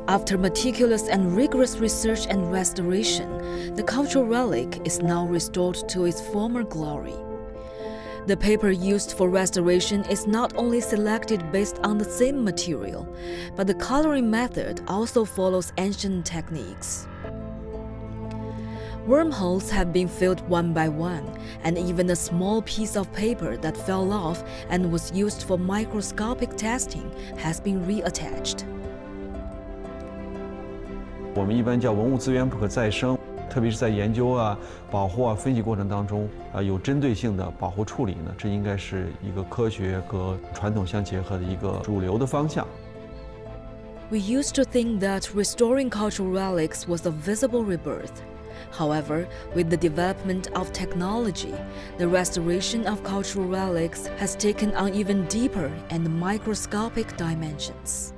After meticulous and rigorous research and restoration, the cultural relic is now restored to its former glory. The paper used for restoration is not only selected based on the same material, but the coloring method also follows ancient techniques. Wormholes have been filled one by one, and even a small piece of paper that fell off and was used for microscopic testing has been reattached. 我们一般叫文物资源不可再生，特别是在研究保护分析过程当中有针对性的保护处理呢，这应该是一个科学和传统相结合的一个主流的方向。We used to think that restoring cultural relics was a visible rebirth. However, with the development of technology, the restoration of cultural relics has taken on even deeper and microscopic dimensions.